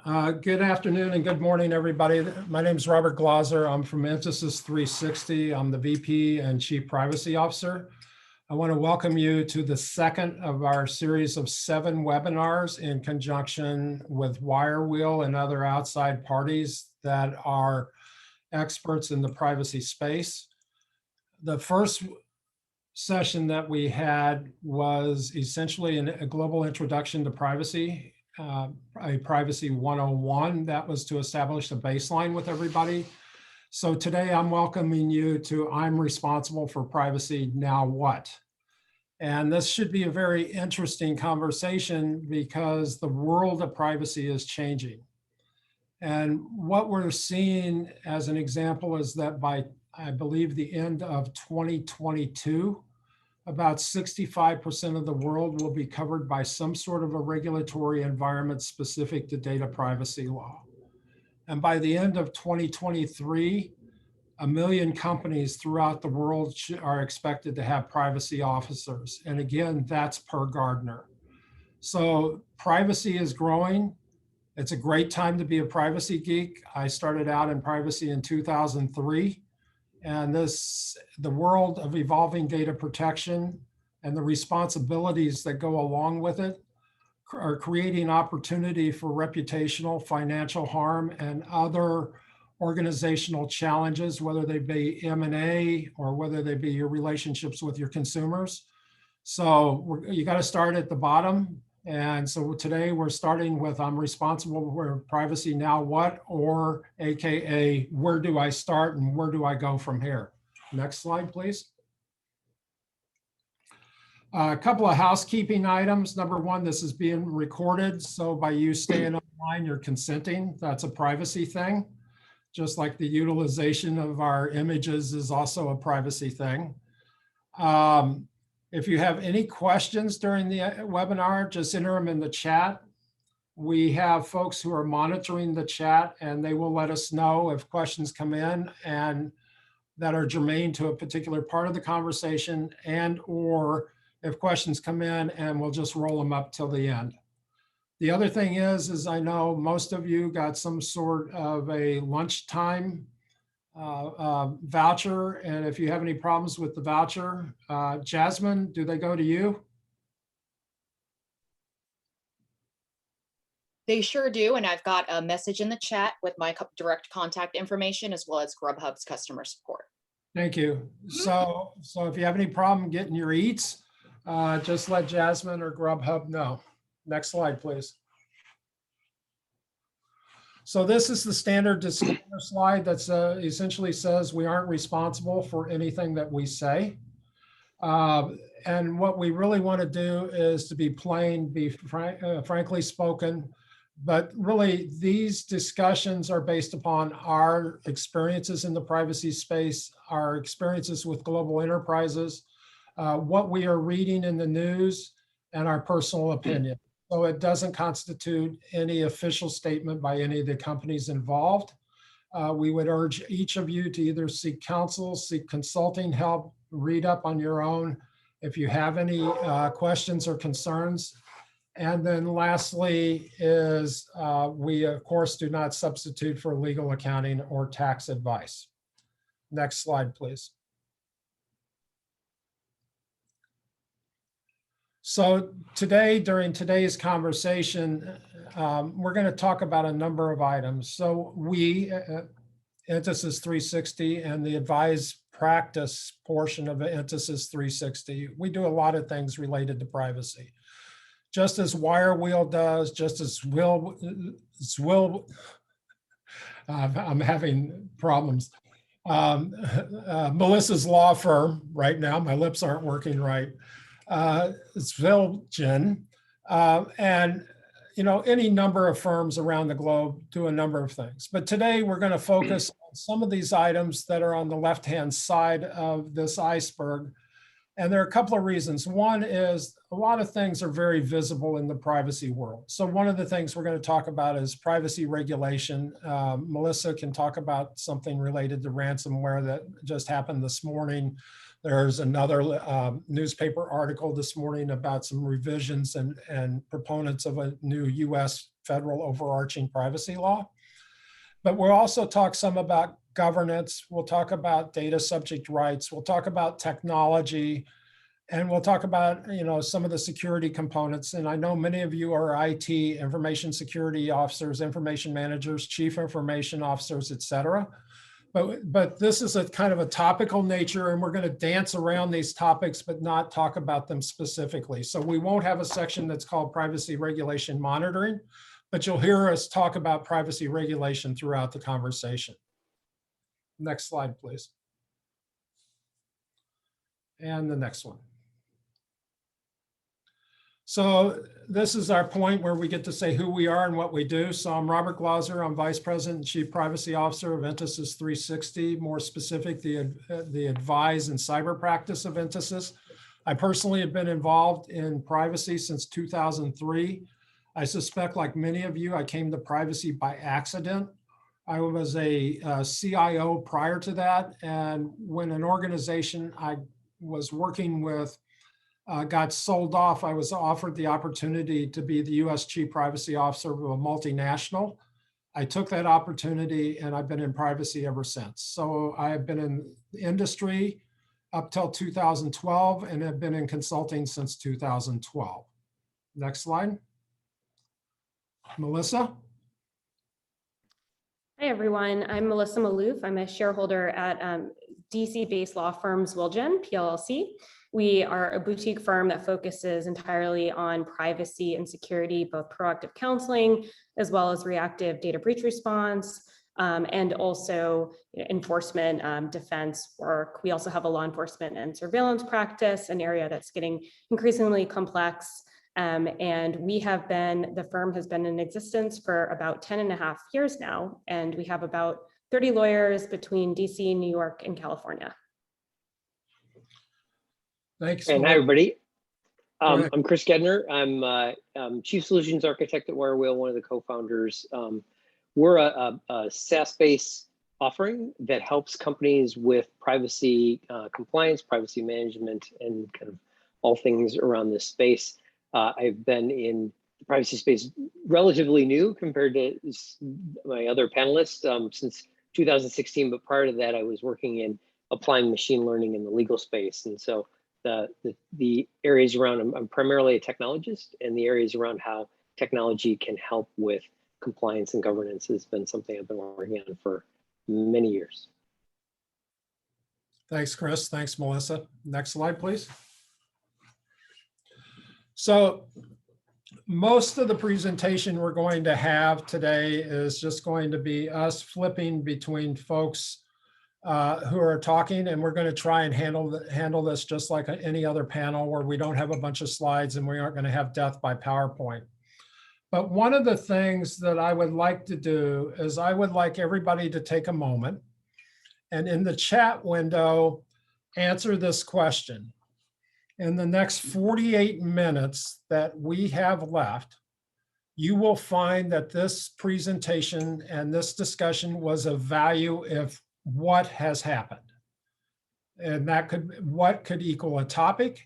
Good afternoon and good morning, everybody. My name is Robert Glauser. I'm from Entasis 360. I'm the VP and Chief Privacy Officer. I want to welcome you to the second of our series of 7 webinars in conjunction with Wirewheel and other outside parties that are experts in the privacy space. The first session that we had was essentially a global introduction to privacy. A privacy 101 that was to establish a baseline with everybody. So today I'm welcoming you to I'm responsible for privacy, now what? And this should be a very interesting conversation because the world of privacy is changing. And what we're seeing as an example is that by, I believe, the end of 2022, about 65% of the world will be covered by some sort of a regulatory environment specific to data privacy law. And by the end of 2023, 1 million companies throughout the world are expected to have privacy officers. And again, that's per Gardner. So privacy is growing. It's a great time to be a privacy geek. I started out in privacy in 2003. And the world of evolving data protection and the responsibilities that go along with it are creating opportunity for reputational, financial harm, and other organizational challenges, whether they be M&A or whether they be your relationships with your consumers. So you got to start at the bottom. And so today we're starting with I'm responsible for privacy, now what? Or AKA, where do I start and where do I go from here? Next slide, please. A couple of housekeeping items. Number one, this is being recorded. So by you staying online, you're consenting. That's a privacy thing. Just like the utilization of our images is also a privacy thing. If you have any questions during the webinar, just enter them in the chat. We have folks who are monitoring the chat and they will let us know if questions come in and that are germane to a particular part of the conversation, and or if questions come in and we'll just roll them up till the end. The other thing is I know most of you got some sort of a lunchtime voucher, and if you have any problems with the voucher, Jasmine, do they go to you? They sure do, and I've got a message in the chat with my direct contact information as well as Grubhub's customer support. Thank you. So if you have any problem getting your eats, just let Jasmine or Grubhub know. Next slide, please. So this is the standard disclaimer slide that essentially says we aren't responsible for anything that we say. And what we really want to do is to be plain, be frankly spoken. But really, these discussions are based upon our experiences in the privacy space, our experiences with global enterprises, what we are reading in the news, and our personal opinion. So it doesn't constitute any official statement by any of the companies involved. We would urge each of you to either seek counsel, seek consulting help, read up on your own if you have any questions or concerns. And then lastly is we, of course, do not substitute for legal, accounting, or tax advice. Next slide, please. So today, during today's conversation, we're going to talk about a number of items. So we, Entasis 360 and the advised practice portion of Entasis 360, we do a lot of things related to privacy. Just as Wirewheel does, just as I'm having problems. Melissa's law firm right now, my lips aren't working right. Zwilgen, and any number of firms around the globe do a number of things. But today we're going to focus on some of these items that are on the left-hand side of this iceberg. And there are a couple of reasons. One is a lot of things are very visible in the privacy world. So one of the things we're going to talk about is privacy regulation. Melissa can talk about something related to ransomware that just happened this morning. There's another newspaper article this morning about some revisions and proponents of a new US federal overarching privacy law. But we'll also talk some about governance. We'll talk about data subject rights. We'll talk about technology. And we'll talk about, some of the security components. And I know many of you are IT, information security officers, information managers, chief information officers, et cetera. But this is a kind of a topical nature, and we're going to dance around these topics, but not talk about them specifically. So we won't have a section that's called privacy regulation monitoring, but you'll hear us talk about privacy regulation throughout the conversation. Next slide, please. And the next one. So this is our point where we get to say who we are and what we do. So I'm Robert Glauser. I'm Vice President and Chief Privacy Officer of Entasis 360, more specific, the advise and cyber practice of Entasis. I personally have been involved in privacy since 2003. I suspect, like many of you, I came to privacy by accident. I was a CIO prior to that. And when an organization I was working with got sold off, I was offered the opportunity to be the US Chief Privacy Officer of a multinational. I took that opportunity and I've been in privacy ever since. So I've been in the industry up till 2012 and have been in consulting since 2012. Next slide. Melissa. Hi, everyone. I'm Melissa Malouf. I'm a shareholder at DC-based law firms Wilgen, PLLC. We are a boutique firm that focuses entirely on privacy and security, both proactive counseling, as well as reactive data breach response, and also enforcement defense work. We also have a law enforcement and surveillance practice, an area that's getting increasingly complex. And the firm has been in existence for about 10.5 years now, and we have about 30 lawyers between DC, New York, and California. Thanks. And hi, everybody. I'm Chris Gentner. I'm Chief Solutions Architect at Wirewheel, one of the co-founders. We're a SaaS-based offering that helps companies with privacy compliance, privacy management, and kind of all things around this space. I've been in the privacy space relatively new compared to my other panelists since 2016, but prior to that, I was working in applying machine learning in the legal space. And so the areas around, I'm primarily a technologist, and the areas around how technology can help with compliance and governance has been something I've been working on for many years. Thanks, Chris. Thanks, Melissa. Next slide, please. So most of the presentation we're going to have today is just going to be us flipping between folks who are talking, and we're going to try and handle this just like any other panel where we don't have a bunch of slides and we aren't going to have death by PowerPoint. But one of the things that I would like to do is I would like everybody to take a moment and in the chat window, answer this question. In the next 48 minutes that we have left, you will find that this presentation and this discussion was of value if what has happened. And that what could equal a topic,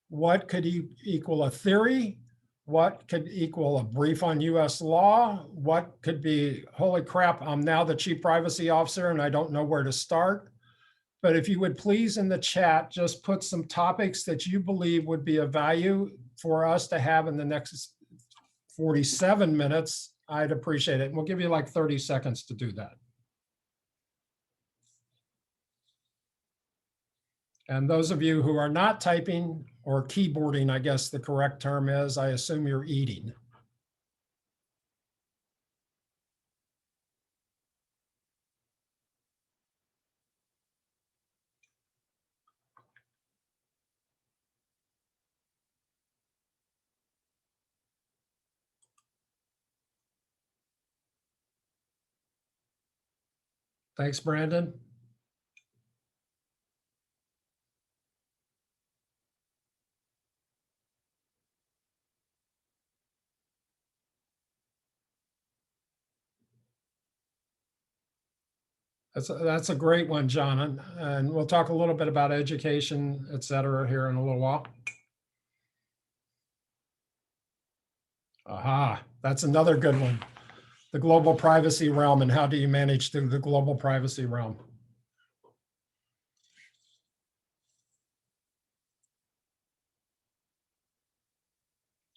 what could equal a theory, what could equal a brief on US law, what could be, holy crap, I'm now the Chief Privacy Officer and I don't know where to start. But if you would please in the chat, just put some topics that you believe would be of value for us to have in the next 47 minutes, I'd appreciate it. And we'll give you like 30 seconds to do that. And those of you who are not typing or keyboarding, I guess the correct term is, I assume you're eating. Thanks, Brandon. That's a great one, John. And we'll talk a little bit about education, et cetera, here in a little while. Aha. That's another good one. The global privacy realm, and how do you manage the global privacy realm?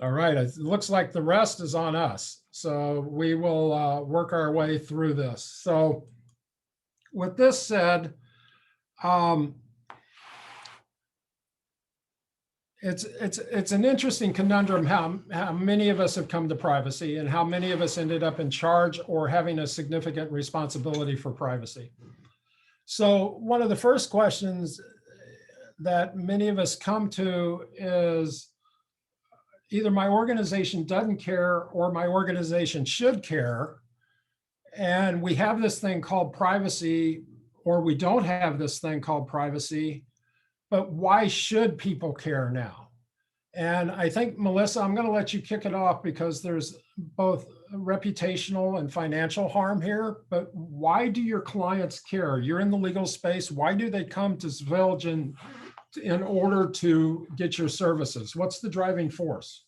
All right, it looks like the rest is on us. So we will work our way through this. So with this said, it's an interesting conundrum how many of us have come to privacy and how many of us ended up in charge or having a significant responsibility for privacy. So one of the first questions that many of us come to is either my organization doesn't care or my organization should care. And we have this thing called privacy, or we don't have this thing called privacy. But why should people care now? And I think, Melissa, I'm going to let you kick it off because there's both reputational and financial harm here. But why do your clients care? You're in the legal space. Why do they come to Zvilgen in order to get your services? What's the driving force?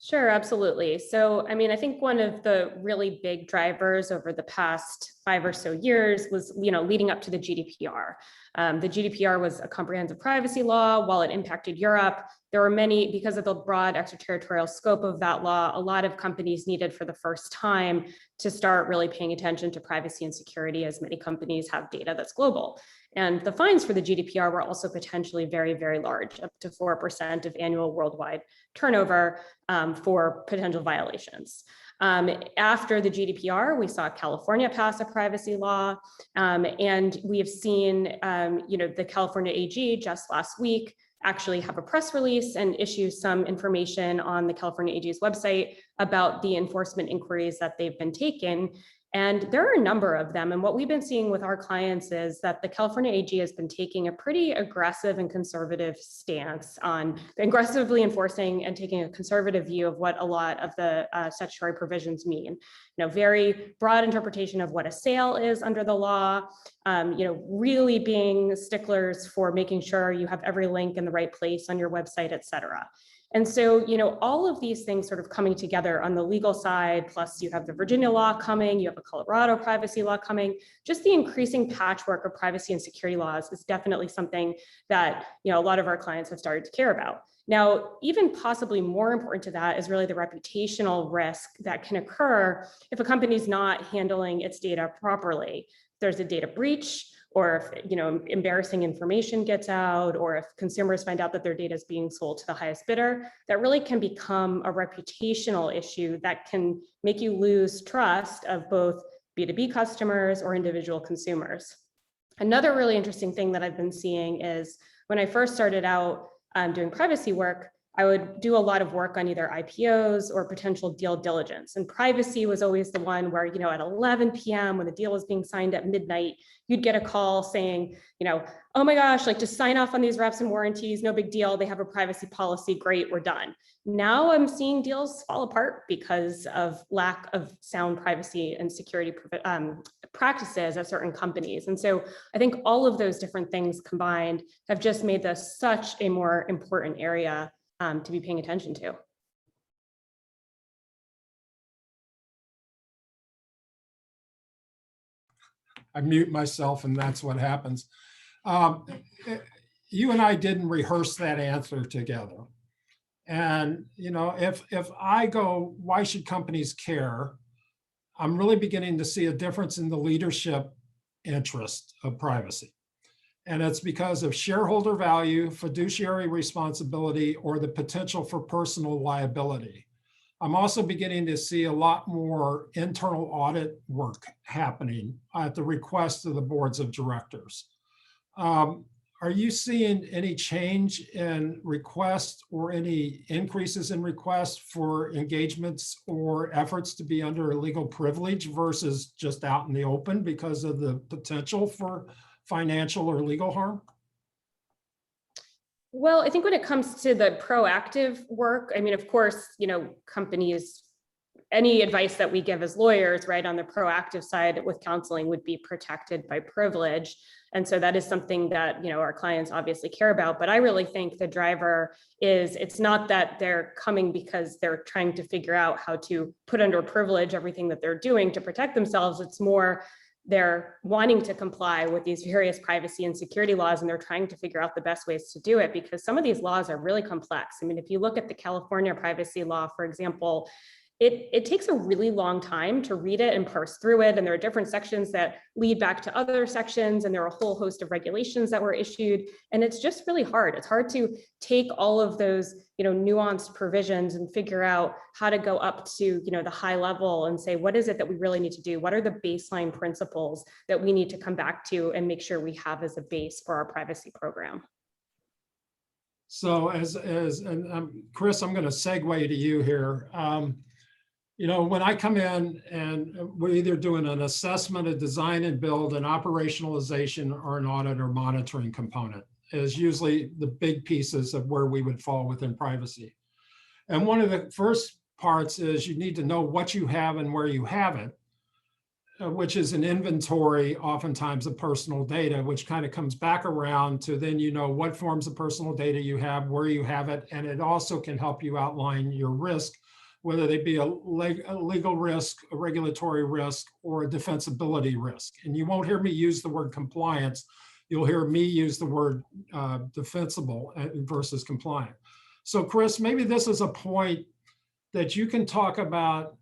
Sure, absolutely. So, I mean, I think one of the really big drivers over the past 5 or so years was, leading up to the GDPR. The GDPR was a comprehensive privacy law. While it impacted Europe, there were many, because of the broad extraterritorial scope of that law, a lot of companies needed for the first time to start really paying attention to privacy and security, as many companies have data that's global. And the fines for the GDPR were also potentially very, very large, up to 4% of annual worldwide turnover for potential violations. After the GDPR, we saw California pass a privacy law, and we have seen, the California AG just last week actually have a press release and issue some information on the California AG's website about the enforcement inquiries that they've been taking. And there are a number of them. And what we've been seeing with our clients is that the California AG has been taking a pretty aggressive and conservative stance on aggressively enforcing and taking a conservative view of what a lot of the statutory provisions mean. Very broad interpretation of what a sale is under the law, really being sticklers for making sure you have every link in the right place on your website, et cetera. And so, all of these things sort of coming together on the legal side, plus you have the Virginia law coming, you have a Colorado privacy law coming, just the increasing patchwork of privacy and security laws is definitely something that, a lot of our clients have started to care about. Now, even possibly more important to that is really the reputational risk that can occur if a company is not handling its data properly. There's a data breach, or if embarrassing information gets out, or if consumers find out that their data is being sold to the highest bidder, that really can become a reputational issue that can make you lose trust of both B2B customers or individual consumers. Another really interesting thing that I've been seeing is when I first started out doing privacy work, I would do a lot of work on either IPOs or potential deal diligence. And privacy was always the one where, at 11 p.m. when the deal was being signed at midnight, you'd get a call saying, oh my gosh, just sign off on these reps and warranties, no big deal. They have a privacy policy, great, we're done. Now I'm seeing deals fall apart because of lack of sound privacy and security practices at certain companies. And so I think all of those different things combined have just made this such a more important area to be paying attention to. I mute myself and that's what happens. You and I didn't rehearse that answer together. And, if I go, why should companies care? I'm really beginning to see a difference in the leadership interest of privacy. And it's because of shareholder value, fiduciary responsibility, or the potential for personal liability. I'm also beginning to see a lot more internal audit work happening at the request of the boards of directors. Are you seeing any change in requests or any increases in requests for engagements or efforts to be under a legal privilege versus just out in the open because of the potential for financial or legal harm? Well, I think when it comes to the proactive work, I mean, of course, companies any advice that we give as lawyers, right, on the proactive side with counseling would be protected by privilege. And so that is something that, our clients obviously care about. But I really think the driver is, it's not that they're coming because they're trying to figure out how to put under privilege everything that they're doing to protect themselves. It's more they're wanting to comply with these various privacy and security laws, and they're trying to figure out the best ways to do it, because some of these laws are really complex. I mean, if you look at the California privacy law, for example, it takes a really long time to read it and parse through it. And there are different sections that lead back to other sections. And there are a whole host of regulations that were issued. And it's just really hard. It's hard to take all of those, nuanced provisions and figure out how to go up to, the high level and say, what is it that we really need to do? What are the baseline principles that we need to come back to and make sure we have as a base for our privacy program? So Chris, I'm going to segue to you here. When I come in and we're either doing an assessment, a design and build, an operationalization, or an audit or monitoring component is usually the big pieces of where we would fall within privacy. And one of the first parts is you need to know what you have and where you have it, which is an inventory oftentimes of personal data, which kind of comes back around to then what forms of personal data you have, where you have it, and it also can help you outline your risk, whether they be a legal risk, a regulatory risk, or a defensibility risk. And you won't hear me use the word compliance. You'll hear me use the word defensible versus compliant. So Chris, maybe this is a point that you can talk about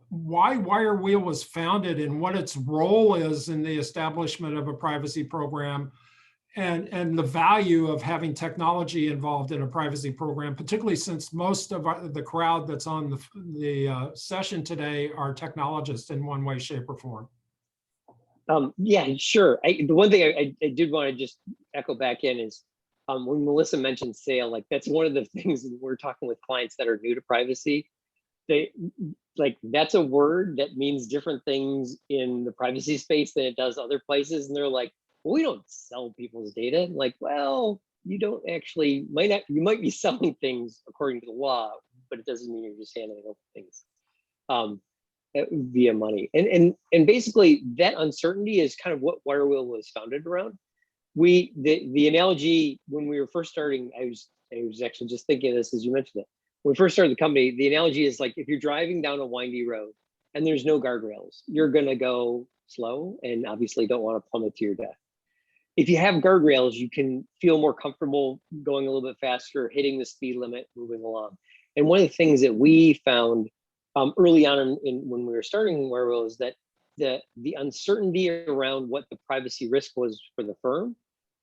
why WireWheel was founded and what its role is in the establishment of a privacy program, and the value of having technology involved in a privacy program, particularly since most of the crowd that's on the session today are technologists in one way, shape, or form. Yeah, sure. The one thing I did want to just echo back in is when Melissa mentioned SAIL, like that's one of the things that we're talking with clients that are new to privacy. That's a word that means different things in the privacy space than it does other places. And they're like, well, we don't sell people's data. Like, well, you don't actually, you might be selling things according to the law, but it doesn't mean you're just handing over things via money. And basically that uncertainty is kind of what WireWheel was founded around. The analogy when we were first starting, I was actually just thinking of this as you mentioned it. When we first started the company, the analogy is like if you're driving down a windy road and there's no guardrails, you're gonna go slow and obviously don't want to plummet to your death. If you have guardrails, you can feel more comfortable going a little bit faster, hitting the speed limit, moving along. And one of the things that we found early on when we were starting WireWheel is that the uncertainty around what the privacy risk was for the firm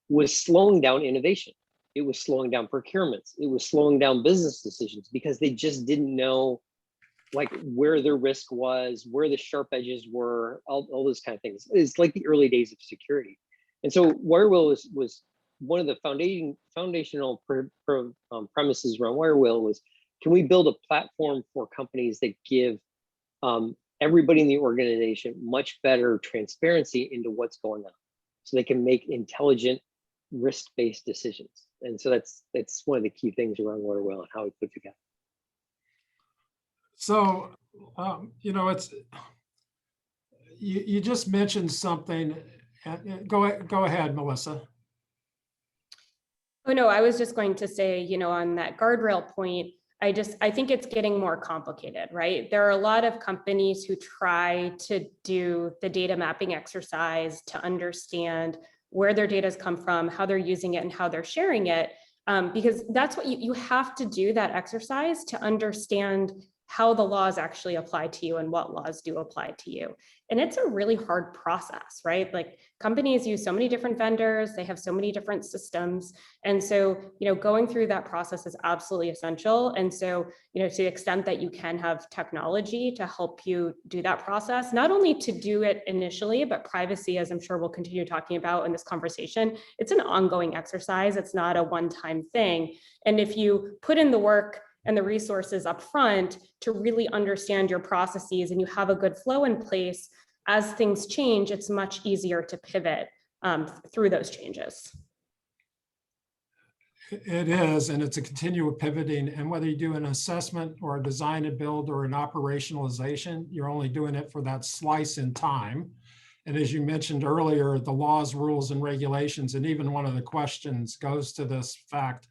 was slowing down innovation. It was slowing down procurements. It was slowing down business decisions because they just didn't know like where their risk was, where the sharp edges were, all those kind of things. It's like the early days of security. And so WireWheel was one of the foundational premises around WireWheel was, can we build a platform for companies that give everybody in the organization much better transparency into what's going on so they can make intelligent risk-based decisions. And so that's one of the key things around WireWheel and how we put together. So, it's, you just mentioned something. Go ahead, Melissa. Oh, no, I was just going to say, on that guardrail point, I think it's getting more complicated, right? There are a lot of companies who try to do the data mapping exercise to understand where their data has come from, how they're using it, and how they're sharing it, because that's what you have to do that exercise to understand how the laws actually apply to you and what laws do apply to you. And it's a really hard process, right? Like companies use so many different vendors, they have so many different systems. And so, going through that process is absolutely essential. And so, to the extent that you can have technology to help you do that process, not only to do it initially, but privacy, as I'm sure we'll continue talking about in this conversation, it's an ongoing exercise. It's not a one-time thing. And if you put in the work and the resources up front to really understand your processes and you have a good flow in place, as things change, it's much easier to pivot through those changes. It is, and it's a continual pivoting. And whether you do an assessment or a design and build or an operationalization, you're only doing it for that slice in time. And as you mentioned earlier, the laws, rules, and regulations, and even one of the questions goes to this fact,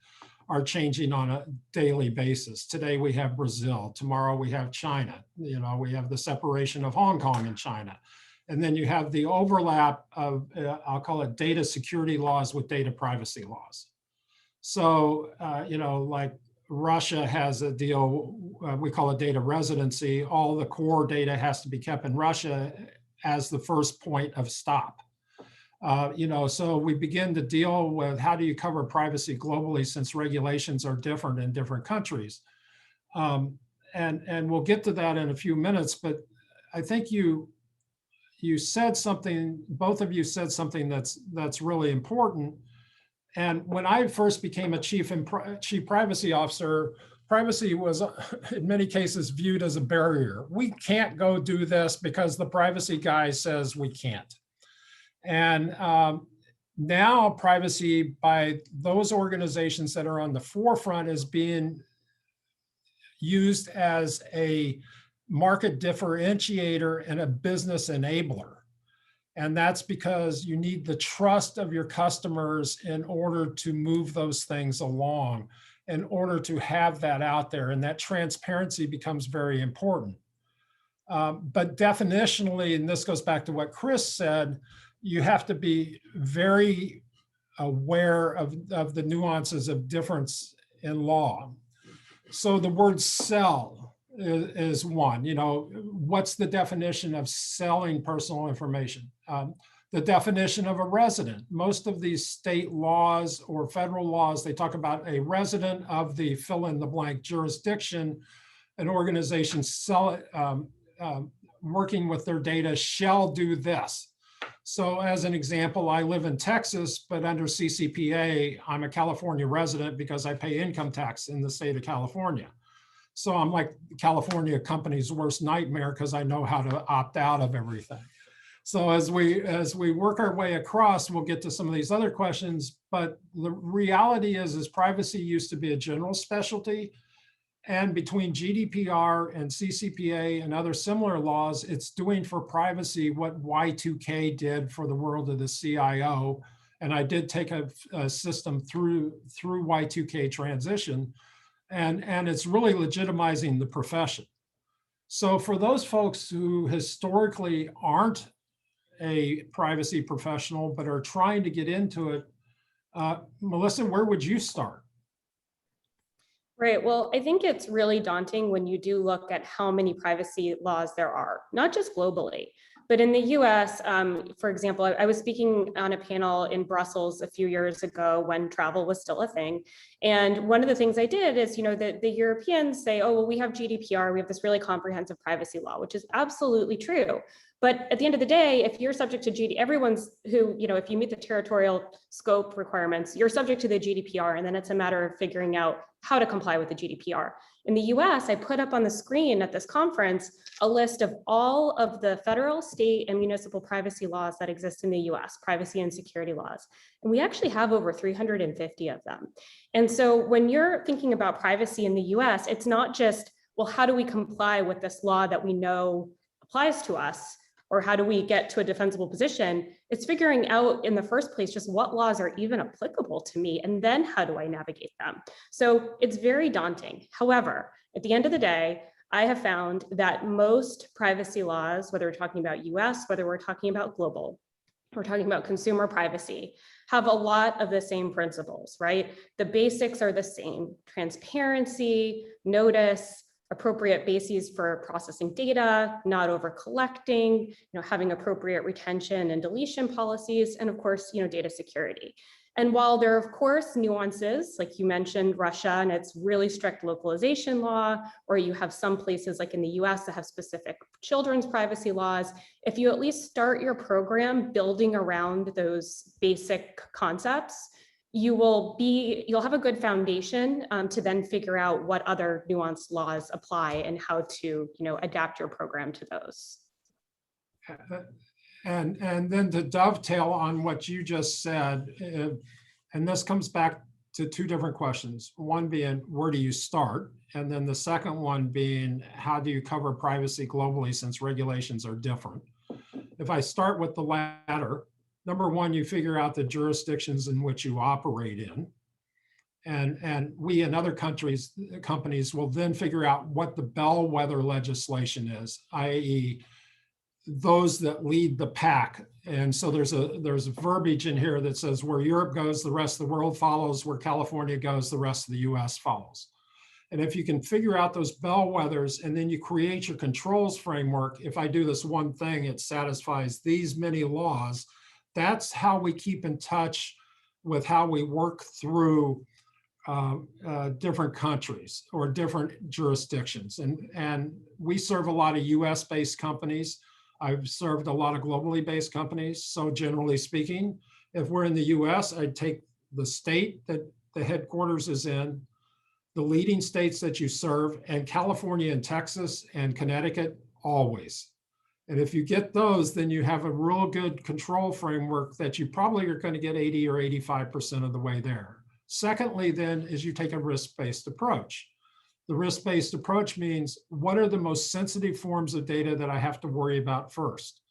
are changing on a daily basis. Today we have Brazil, tomorrow we have China, we have the separation of Hong Kong and China. And then you have the overlap of, I'll call it data security laws with data privacy laws. So, like Russia has a deal, we call it data residency. All the core data has to be kept in Russia as the first point of stop. So we begin to deal with how do you cover privacy globally, since regulations are different in different countries. And we'll get to that in a few minutes, but I think you said something, both of you said something that's really important. And when I first became a chief privacy officer, privacy was in many cases viewed as a barrier. We can't go do this because the privacy guy says we can't. And now privacy by those organizations that are on the forefront is being used as a market differentiator and a business enabler. And that's because you need the trust of your customers in order to move those things along, in order to have that out there. And that transparency becomes very important. But definitionally, and this goes back to what Chris said, you have to be very aware of the nuances of difference in law. So the word sell is one. What's the definition of selling personal information? The definition of a resident. Most of these state laws or federal laws, they talk about a resident of the fill in the blank jurisdiction. An organization working with their data shall do this. So as an example, I live in Texas, but under CCPA, I'm a California resident because I pay income tax in the state of California. So I'm like California company's worst nightmare because I know how to opt out of everything. So as we work our way across, we'll get to some of these other questions, but the reality is privacy used to be a general specialty. And between GDPR and CCPA and other similar laws, it's doing for privacy what Y2K did for the world of the CIO. And I did take a system through Y2K transition, and it's really legitimizing the profession. So for those folks who historically aren't a privacy professional, but are trying to get into it, Melissa, where would you start? Right. Well, I think it's really daunting when you do look at how many privacy laws there are, not just globally, but in the US, for example, I was speaking on a panel in Brussels a few years ago when travel was still a thing. And one of the things I did is, the Europeans say, oh, well, we have GDPR, we have this really comprehensive privacy law, which is absolutely true. But at the end of the day, if you're subject to if you meet the territorial scope requirements, you're subject to the GDPR, and then it's a matter of figuring out how to comply with the GDPR. In the US, I put up on the screen at this conference a list of all of the federal, state, and municipal privacy laws that exist in the US, privacy and security laws. And we actually have over 350 of them. And so when you're thinking about privacy in the US, it's not just, well, how do we comply with this law that we know applies to us? Or how do we get to a defensible position? It's figuring out in the first place just what laws are even applicable to me, and then how do I navigate them? So it's very daunting. However, at the end of the day, I have found that most privacy laws, whether we're talking about US, whether we're talking about global, we're talking about consumer privacy, have a lot of the same principles, right? The basics are the same: transparency, notice, appropriate bases for processing data, not over collecting, having appropriate retention and deletion policies, and of course, data security. And while there are, of course, nuances, like you mentioned, Russia and its really strict localization law, or you have some places like in the US that have specific children's privacy laws, if you at least start your program building around those basic concepts, you'll have a good foundation to then figure out what other nuanced laws apply and how to, adapt your program to those. And then to dovetail on what you just said, and this comes back to two different questions. One being, where do you start? And then the second one being, how do you cover privacy globally since regulations are different? If I start with the latter, number one, you figure out the jurisdictions in which you operate in. And we and other companies will then figure out what the bellwether legislation is, i.e. those that lead the pack. And so there's a verbiage in here that says where Europe goes, the rest of the world follows, where California goes, the rest of the US follows. And if you can figure out those bellwethers and then you create your controls framework, if I do this one thing, it satisfies these many laws. That's how we keep in touch with how we work through different countries or different jurisdictions. And we serve a lot of US-based companies. I've served a lot of globally based companies. So generally speaking, if we're in the US, I'd take the state that the headquarters is in, the leading states that you serve, and California and Texas and Connecticut always. And if you get those, then you have a real good control framework that you probably are going to get 80 or 85% of the way there. Secondly, then, is you take a risk-based approach. The risk-based approach means what are the most sensitive forms of data that I have to worry about first?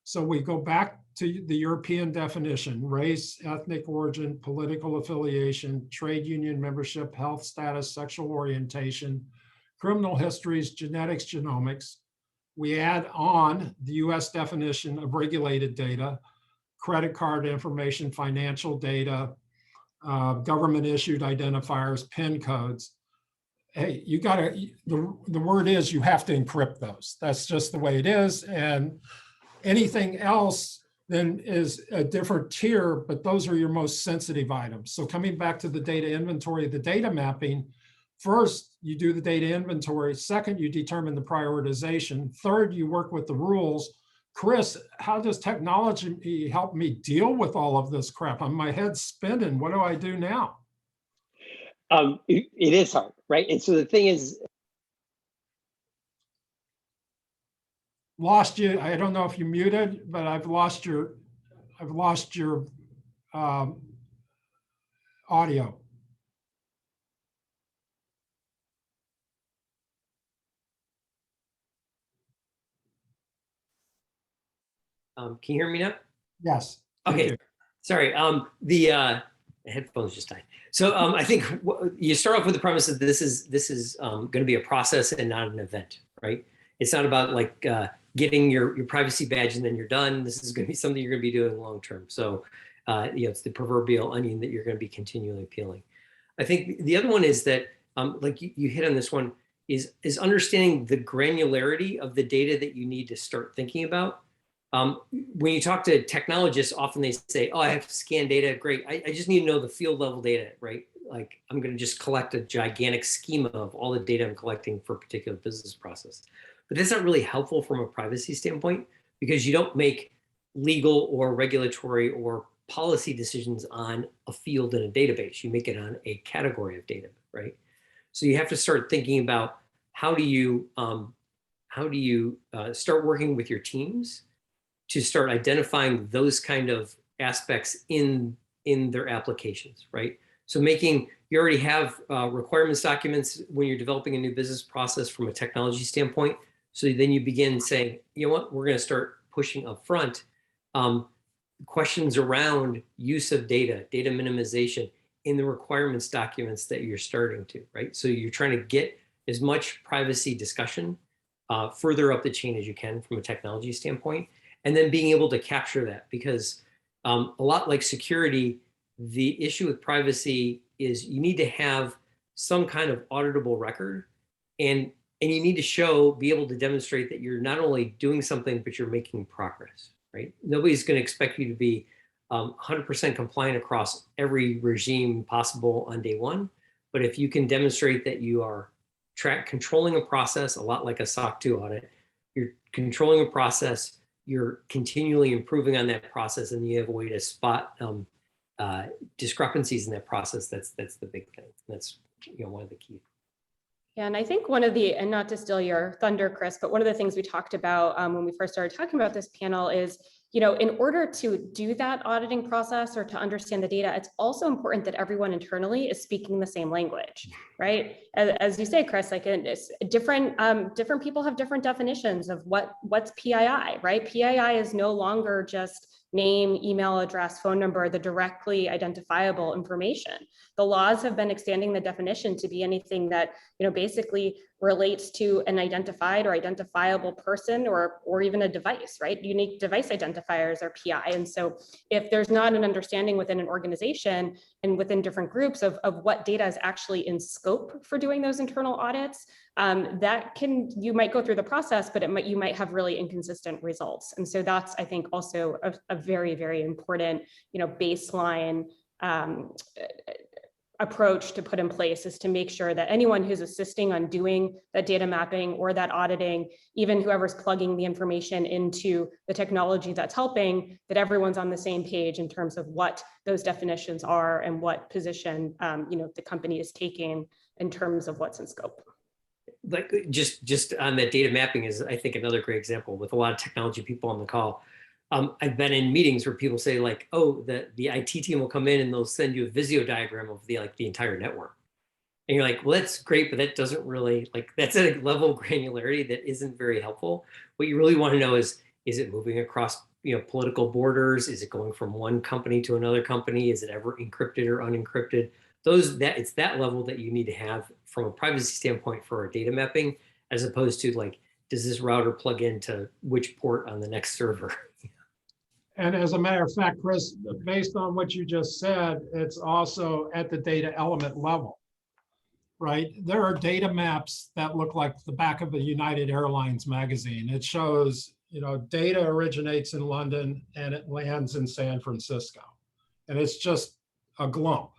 So we go back to the European definition: race, ethnic origin, political affiliation, trade union membership, health status, sexual orientation, criminal histories, genetics, genomics. We add on the US definition of regulated data, credit card information, financial data, government issued identifiers, PIN codes. Hey, you gotta, the word is you have to encrypt those. That's just the way it is. And anything else then is a different tier, but those are your most sensitive items. So coming back to the data inventory, the data mapping, first, you do the data inventory. Second, you determine the prioritization. Third, you work with the rules. Chris, how does technology help me deal with all of this crap? My head's spinning. What do I do now? It is hard, right? And so the thing is, lost you. I don't know if you muted, but I've lost your audio. Can you hear me now? Yes. Okay. Sorry. The headphones just died. So I think you start off with the premise that this is going to be a process and not an event, right? It's not about like getting your privacy badge and then you're done. This is going to be something you're going to be doing long term. So it's the proverbial onion that you're going to be continually peeling. I think the other one is that like you hit on this one is understanding the granularity of the data that you need to start thinking about. When you talk to technologists, often they say, oh, I have to scan data. Great. I just need to know the field level data, right? Like I'm going to just collect a gigantic schema of all the data I'm collecting for a particular business process. But that's not really helpful from a privacy standpoint because you don't make legal or regulatory or policy decisions on a field in a database. You make it on a category of data, right? So you have to start thinking about how do you start working with your teams to start identifying those kind of aspects in their applications, right? So you already have requirements documents when you're developing a new business process from a technology standpoint. So then you begin saying, you know what, we're going to start pushing up front questions around use of data minimization in the requirements documents that you're starting to, right? So you're trying to get as much privacy discussion further up the chain as you can from a technology standpoint. And then being able to capture that, because a lot like security, the issue with privacy is you need to have some kind of auditable record, and you need to be able to demonstrate that you're not only doing something, but you're making progress, right? Nobody's going to expect you to be 100% compliant across every regime possible on day one. But if you can demonstrate that you are controlling a process, a lot like a SOC 2 audit, you're controlling a process, you're continually improving on that process, and you have a way to spot discrepancies in that process. That's the big thing. That's one of the keys. Yeah, and I think and not to steal your thunder, Chris, but one of the things we talked about when we first started talking about this panel is in order to do that auditing process or to understand the data, it's also important that everyone internally is speaking the same language, right? As you say, Chris, like different people have different definitions of what's PII, right? PII is no longer just name, email address, phone number, the directly identifiable information. The laws have been extending the definition to be anything that, basically relates to an identified or identifiable person or even a device, right? Unique device identifiers are PI. And so if there's not an understanding within an organization and within different groups of what data is actually in scope for doing those internal audits, you might go through the process, but you might have really inconsistent results. And so that's, I think, also a very, very important, baseline approach to put in place, is to make sure that anyone who's assisting on doing that data mapping or that auditing, even whoever's plugging the information into the technology that's helping, that everyone's on the same page in terms of what those definitions are and what position the company is taking in terms of what's in scope. Like just on that data mapping is, I think, another great example with a lot of technology people on the call. I've been in meetings where people say like, oh, the IT team will come in and they'll send you a Visio diagram of the entire network. And you're like, well, that's great, but that doesn't really, that's at a level of granularity that isn't very helpful. What you really want to know is it moving across, political borders? Is it going from one company to another company? Is it ever encrypted or unencrypted? It's that level that you need to have from a privacy standpoint for our data mapping, as opposed to like, does this router plug into which port on the next server? And as a matter of fact, Chris, based on what you just said, it's also at the data element level, right? There are data maps that look like the back of a United Airlines magazine. It shows, data originates in London and it lands in San Francisco. And it's just a glump.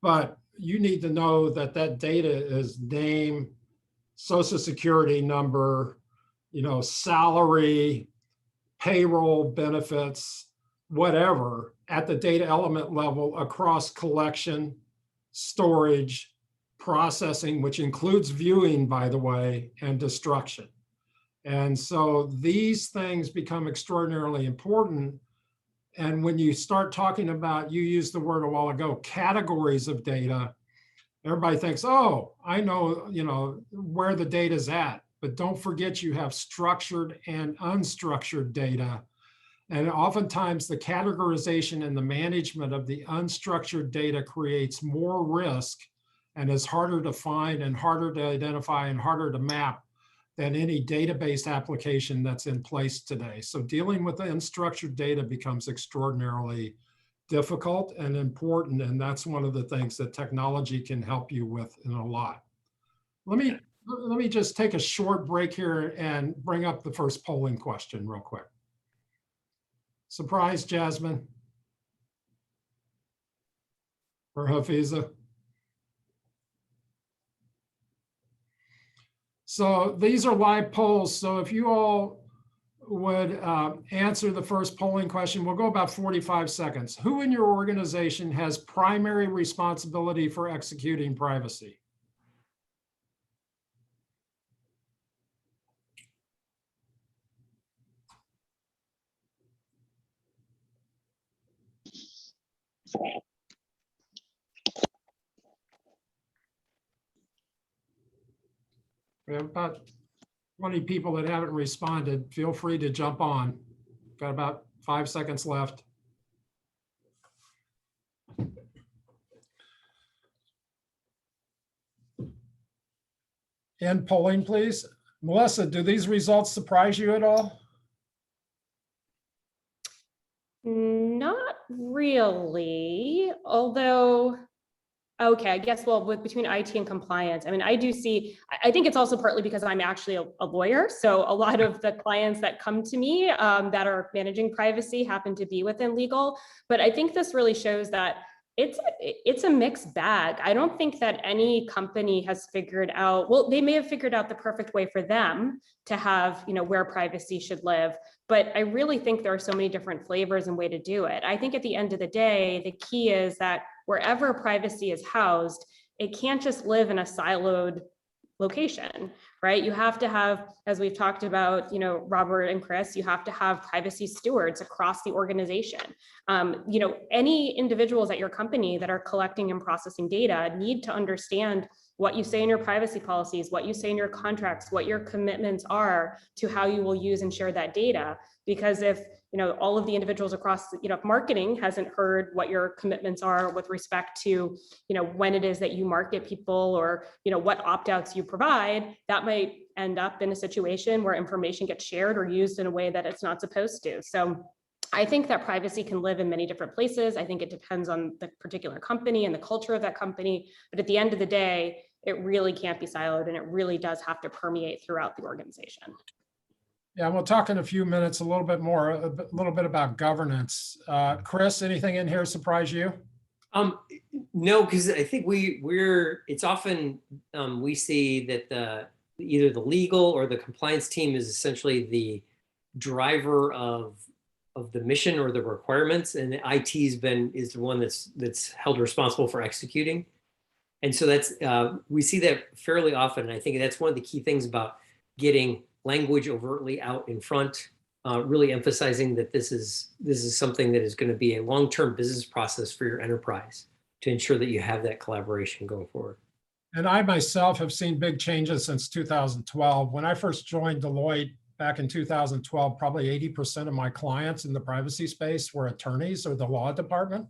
But you need to know that that data is name, social security number, salary, payroll, benefits, whatever, at the data element level across collection, storage, processing, which includes viewing, by the way, and destruction. And so these things become extraordinarily important. And when you start talking about, you used the word a while ago, categories of data, everybody thinks, oh, I know, where the data's at. But don't forget you have structured and unstructured data. And oftentimes the categorization and the management of the unstructured data creates more risk and is harder to find and harder to identify and harder to map than any database application that's in place today. So dealing with the unstructured data becomes extraordinarily difficult and important. And that's one of the things that technology can help you with in a lot. Let me just take a short break here and bring up the first polling question real quick. Surprise, Jasmine or Hafiza? So these are live polls. So if you all would answer the first polling question, we'll go about 45 seconds. Who in your organization has primary responsibility for executing privacy? We have about 20 people that haven't responded. Feel free to jump on. Got about 5 seconds left. End polling, please. Melissa, do these results surprise you at all? Not really, although, okay, I guess, well, between IT and compliance, I mean, I think it's also partly because I'm actually a lawyer. So a lot of the clients that come to me that are managing privacy happen to be within legal. But I think this really shows that it's a mixed bag. I don't think that any company has figured out, well, they may have figured out the perfect way for them to have, where privacy should live. But I really think there are so many different flavors and way to do it. I think at the end of the day, the key is that wherever privacy is housed, it can't just live in a siloed location, right? You have to have, as we've talked about, you know, Robert and Chris, you have to have privacy stewards across the organization. You know, any individuals at your company that are collecting and processing data need to understand what you say in your privacy policies, what you say in your contracts, what your commitments are to how you will use and share that data. Because if, you know, all of the individuals across, you know, if marketing hasn't heard what your commitments are with respect to, you know, when it is that you market people, or, you know, what opt-outs you provide, that might end up in a situation where information gets shared or used in a way that it's not supposed to. So I think that privacy can live in many different places. I think it depends on the particular company and the culture of that company. But at the end of the day, it really can't be siloed, and it really does have to permeate throughout the organization. Yeah, we'll talk in a few minutes a little bit more about governance. Chris, anything in here surprise you? No, because I think it's often we see that either the legal or the compliance team is essentially the driver of the mission or the requirements, and the IT is the one that's held responsible for executing. And so that's we see that fairly often. And I think that's one of the key things about getting language overtly out in front, really emphasizing that this is something that is going to be a long-term business process for your enterprise to ensure that you have that collaboration going forward. And I myself have seen big changes since 2012. When I first joined Deloitte back in 2012, probably 80% of my clients in the privacy space were attorneys or the law department.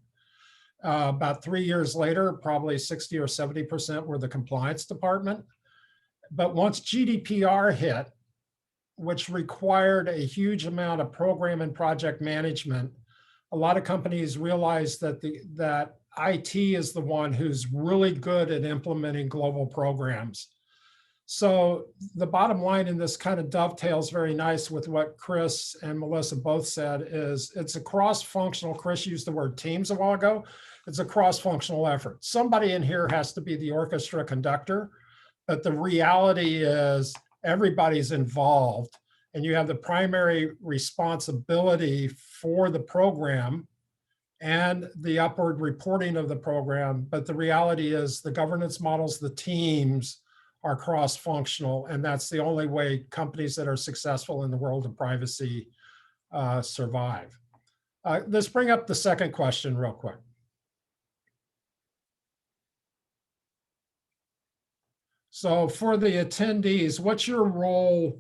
About 3 years later, probably 60 or 70% were the compliance department. But once GDPR hit, which required a huge amount of program and project management, a lot of companies realized that that IT is the one who's really good at implementing global programs. So the bottom line, in this kind of dovetails very nice with what Chris and Melissa both said, is it's a cross-functional, Chris used the word teams a while ago, it's a cross-functional effort. Somebody in here has to be the orchestra conductor, but the reality is everybody's involved, and you have the primary responsibility for the program and the upward reporting of the program. But the reality is the governance models, the teams are cross-functional, and that's the only way companies that are successful in the world of privacy survive. Let's bring up the second question real quick. So for the attendees, what's your role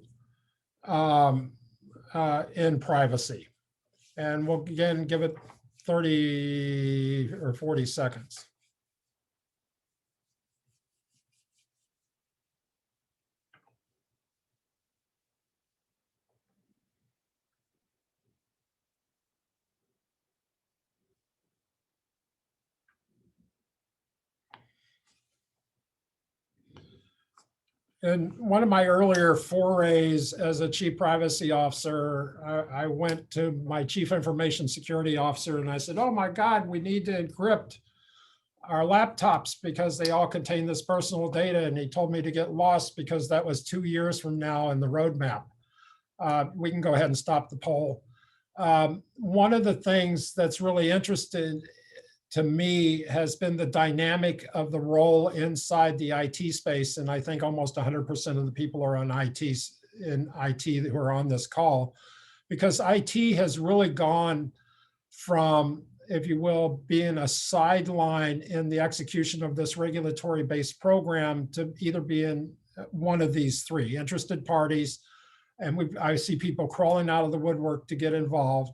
in privacy? And we'll again give it 30 or 40 seconds. In one of my earlier forays as a chief privacy officer, I went to my chief information security officer and I said, oh my God, we need to encrypt our laptops because they all contain this personal data. And he told me to get lost because that was 2 years from now in the roadmap. We can go ahead and stop the poll. One of the things that's really interesting to me has been the dynamic of the role inside the IT space. And I think almost 100% of the people are on IT who are on this call, because IT has really gone from, if you will, being a sideline in the execution of this regulatory-based program to either being one of these three: interested parties, and I see people crawling out of the woodwork to get involved,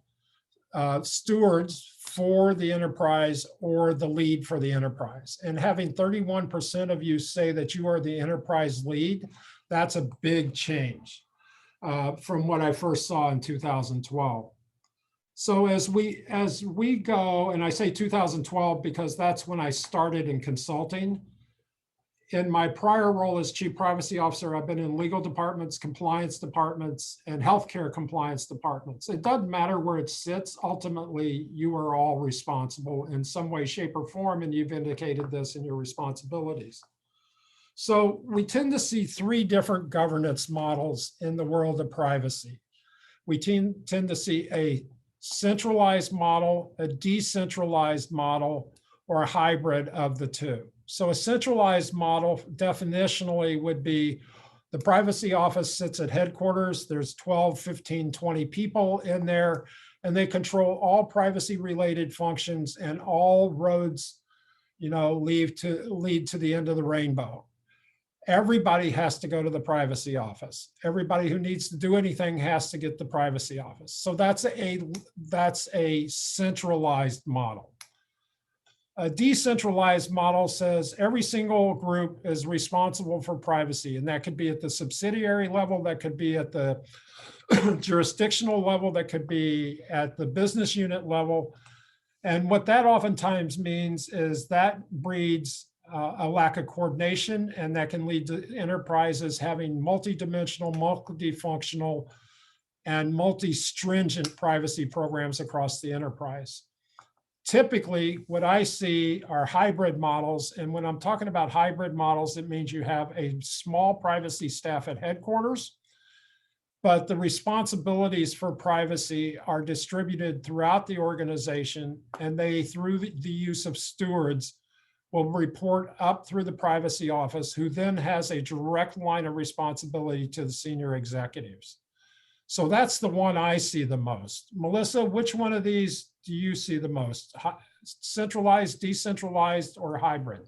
stewards for the enterprise, or the lead for the enterprise. And having 31% of you say that you are the enterprise lead, that's a big change from what I first saw in 2012. So as we go, and I say 2012 because that's when I started in consulting. In my prior role as chief privacy officer, I've been in legal departments, compliance departments, and healthcare compliance departments. It doesn't matter where it sits. Ultimately, you are all responsible in some way, shape, or form, and you've indicated this in your responsibilities. So we tend to see three different governance models in the world of privacy. We tend to see a centralized model, a decentralized model, or a hybrid of the two. So a centralized model definitionally would be The privacy office sits at headquarters. There's 12, 15, 20 people in there, and they control all privacy related functions, and all roads, lead to the end of the rainbow. Everybody has to go to the privacy office. Everybody who needs to do anything has to get the privacy office. So that's a centralized model. A decentralized model says every single group is responsible for privacy, and that could be at the subsidiary level, that could be at the jurisdictional level, that could be at the business unit level. And what that oftentimes means is that breeds a lack of coordination, and that can lead to enterprises having multi-dimensional, multifunctional, and multi-stringent privacy programs across the enterprise. Typically, what I see are hybrid models. And when I'm talking about hybrid models, it means you have a small privacy staff at headquarters, but the responsibilities for privacy are distributed throughout the organization, and they, through the use of stewards, will report up through the privacy office, who then has a direct line of responsibility to the senior executives. So that's the one I see the most. Melissa, which one of these do you see the most? Centralized, decentralized, or hybrid?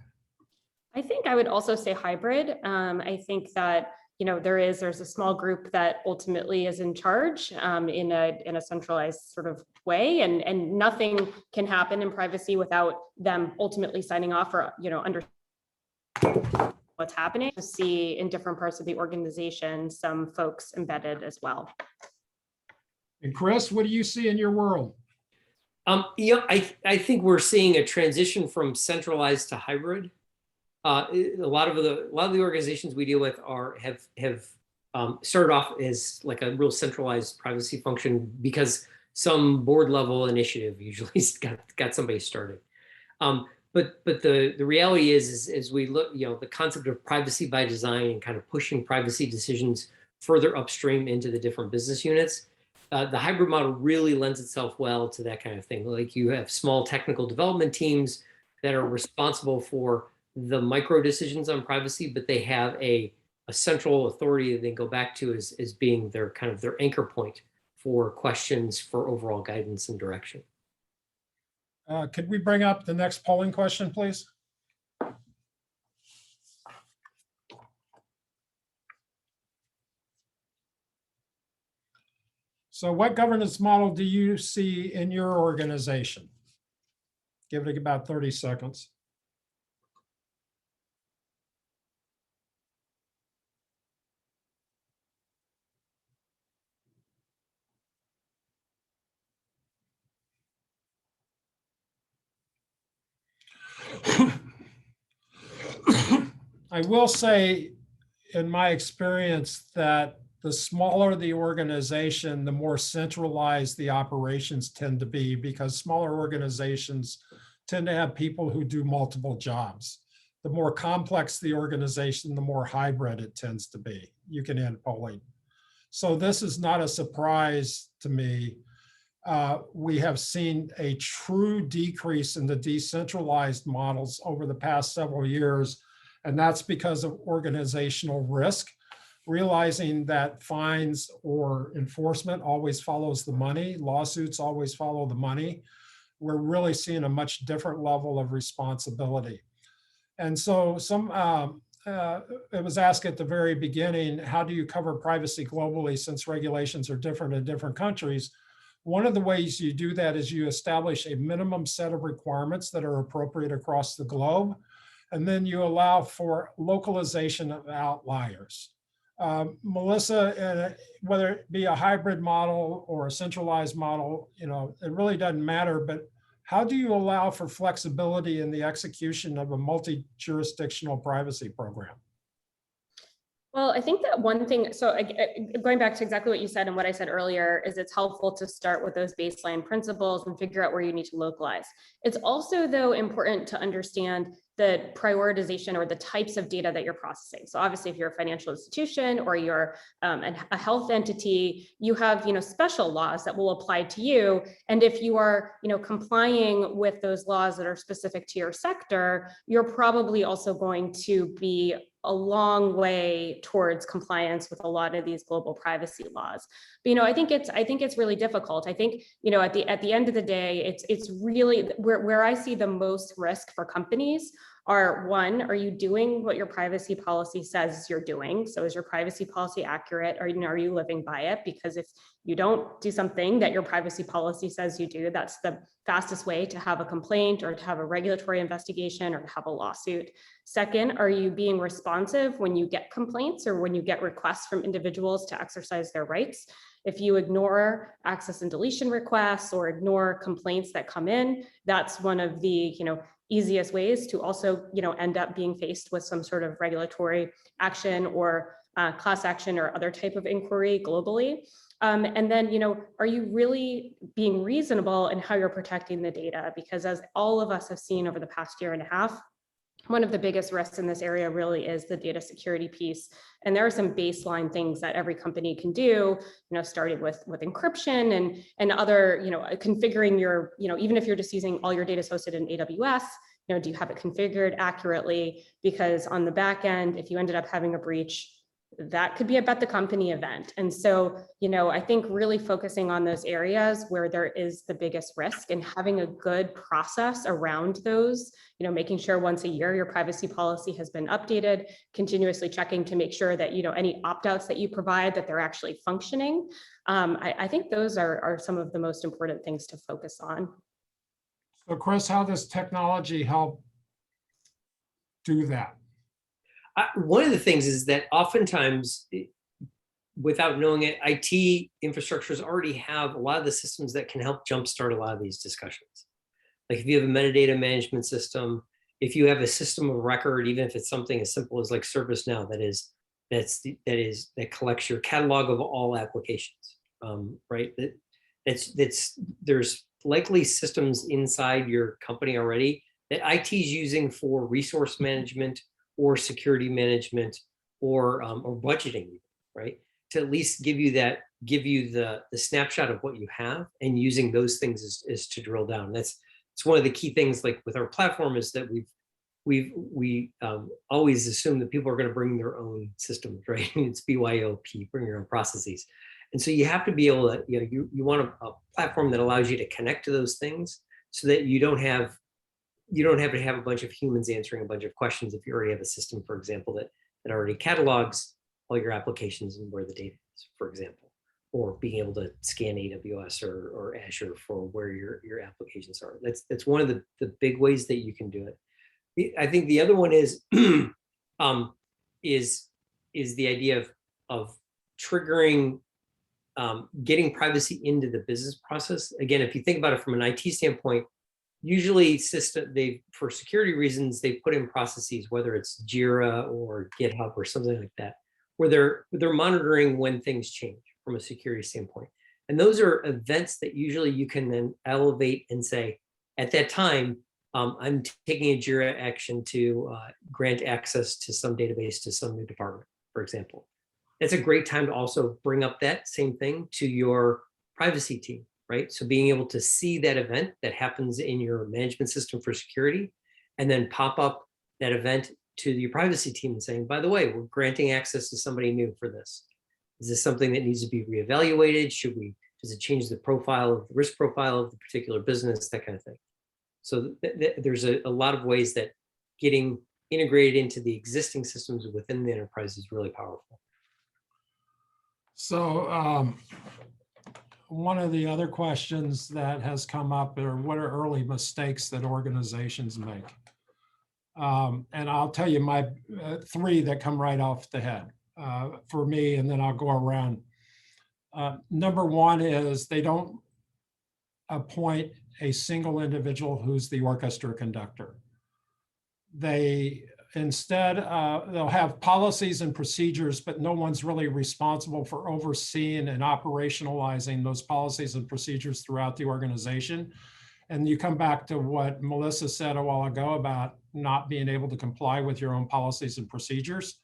I think I would also say hybrid. I think that there's a small group that ultimately is in charge in a centralized sort of way, and nothing can happen in privacy without them ultimately signing off or understanding what's happening. To see in different parts of the organization some folks embedded as well. And Chris, what do you see in your world? I think we're seeing a transition from centralized to hybrid. A lot of the organizations we deal with have started off as like a real centralized privacy function because some board level initiative usually got somebody started. But the reality is as we look, the concept of privacy by design and kind of pushing privacy decisions further upstream into the different business units, the hybrid model really lends itself well to that kind of thing. Like you have small technical development teams that are responsible for the micro decisions on privacy, but they have a central authority that they go back to as being their kind of their anchor point for questions for overall guidance and direction. Could we bring up the next polling question, please? So what governance model do you see in your organization? Give it about 30 seconds. I will say, in my experience, that the smaller the organization, the more centralized the operations tend to be, because smaller organizations tend to have people who do multiple jobs. The more complex the organization, the more hybrid it tends to be. You can end polling. So this is not a surprise to me. We have seen a true decrease in the decentralized models over the past several years, and that's because of organizational risk, realizing that fines or enforcement always follows the money, lawsuits always follow the money. We're really seeing a much different level of responsibility. And so it was asked at the very beginning, how do you cover privacy globally since regulations are different in different countries? One of the ways you do that is you establish a minimum set of requirements that are appropriate across the globe, and then you allow for localization of outliers. Melissa, whether it be a hybrid model or a centralized model, it really doesn't matter, but how do you allow for flexibility in the execution of a multi-jurisdictional privacy program? Well, I think that one thing, so going back to exactly what you said and what I said earlier, is it's helpful to start with those baseline principles and figure out where you need to localize. It's also, though, important to understand the prioritization or the types of data that you're processing. So obviously, if you're a financial institution or you're a health entity, you have special laws that will apply to you. And if you are complying with those laws that are specific to your sector, you're probably also going to be a long way towards compliance with a lot of these global privacy laws. But, I think it's really difficult. I think, at the end of the day, it's really where I see the most risk for companies are, one, are you doing what your privacy policy says you're doing? So is your privacy policy accurate? Or, are you living by it? Because if you don't do something that your privacy policy says you do, that's the fastest way to have a complaint or to have a regulatory investigation or to have a lawsuit. Second, are you being responsive when you get complaints or when you get requests from individuals to exercise their rights? If you ignore access and deletion requests or ignore complaints that come in, that's one of the, easiest ways to also, end up being faced with some sort of regulatory action or class action or other type of inquiry globally. And then, are you really being reasonable in how you're protecting the data? Because as all of us have seen over the past year and a half, one of the biggest risks in this area really is the data security piece. And there are some baseline things that every company can do, starting with encryption and other, configuring your, even if you're just using all your data hosted in AWS, do you have it configured accurately? Because on the back end, if you ended up having a breach, that could be about the company event. And so, I think really focusing on those areas where there is the biggest risk and having a good process around those, making sure once a year your privacy policy has been updated, continuously checking to make sure that, any opt-outs that you provide, that they're actually functioning. I think those are some of the most important things to focus on. So Chris, how does technology help do that? One of the things is that oftentimes, without knowing it, IT infrastructures already have a lot of the systems that can help jumpstart a lot of these discussions. Like if you have a metadata management system, if you have a system of record, even if it's something as simple as like ServiceNow that collects your catalog of all applications, right? There's likely systems inside your company already that IT is using for resource management or security management or budgeting, right? To at least give you the snapshot of what you have, and using those things is to drill down. It's one of the key things, like with our platform, is that we always assume that people are going to bring their own systems, right? It's BYOP, bring your own processes. And so you have to be able to, you want a platform that allows you to connect to those things so that you don't have to have a bunch of humans answering a bunch of questions if you already have a system, for example, that already catalogs all your applications and where the data is, for example, or being able to scan AWS or Azure for where your applications are. That's one of the big ways that you can do it. I think the other one is the idea of triggering, getting privacy into the business process. Again, if you think about it from an IT standpoint, usually for security reasons, they put in processes, whether it's Jira or GitHub or something like that, where they're monitoring when things change from a security standpoint. And those are events that usually you can then elevate and say, at that time, I'm taking a Jira action to grant access to some database to some new department, for example. It's a great time to also bring up that same thing to your privacy team, right? So being able to see that event that happens in your management system for security, and then pop up that event to your privacy team and saying, by the way, we're granting access to somebody new for this. Is this something that needs to be reevaluated? Does it change the risk profile of the particular business, that kind of thing? So there's a lot of ways that getting integrated into the existing systems within the enterprise is really powerful. So one of the other questions that has come up are, what are early mistakes that organizations make? And I'll tell you my three that come right off the head for me, and then I'll go around. Number one is they don't appoint a single individual who's the orchestra conductor. Instead, they'll have policies and procedures, but no one's really responsible for overseeing and operationalizing those policies and procedures throughout the organization. And you come back to what Melissa said a while ago about not being able to comply with your own policies and procedures.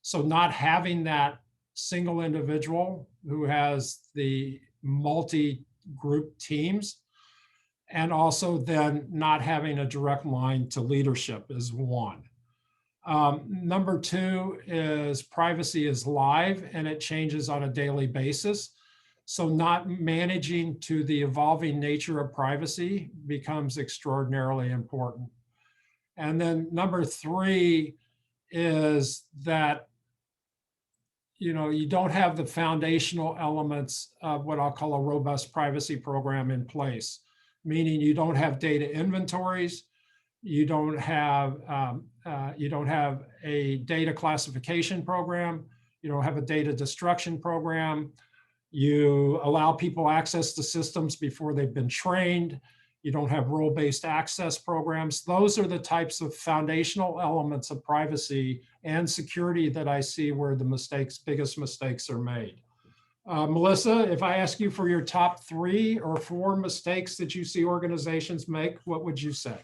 So not having that single individual who has the multi-group teams, and also then not having a direct line to leadership is one. Number two is privacy is live and it changes on a daily basis. So not managing to the evolving nature of privacy becomes extraordinarily important. And then number three is that you don't have the foundational elements of what I'll call a robust privacy program in place, meaning you don't have data inventories, you don't have a data classification program, you don't have a data destruction program, you allow people access to systems before they've been trained, you don't have role-based access programs. Those are the types of foundational elements of privacy and security that I see where the biggest mistakes are made. Melissa, if I ask you for your top 3 or 4 mistakes that you see organizations make, what would you say?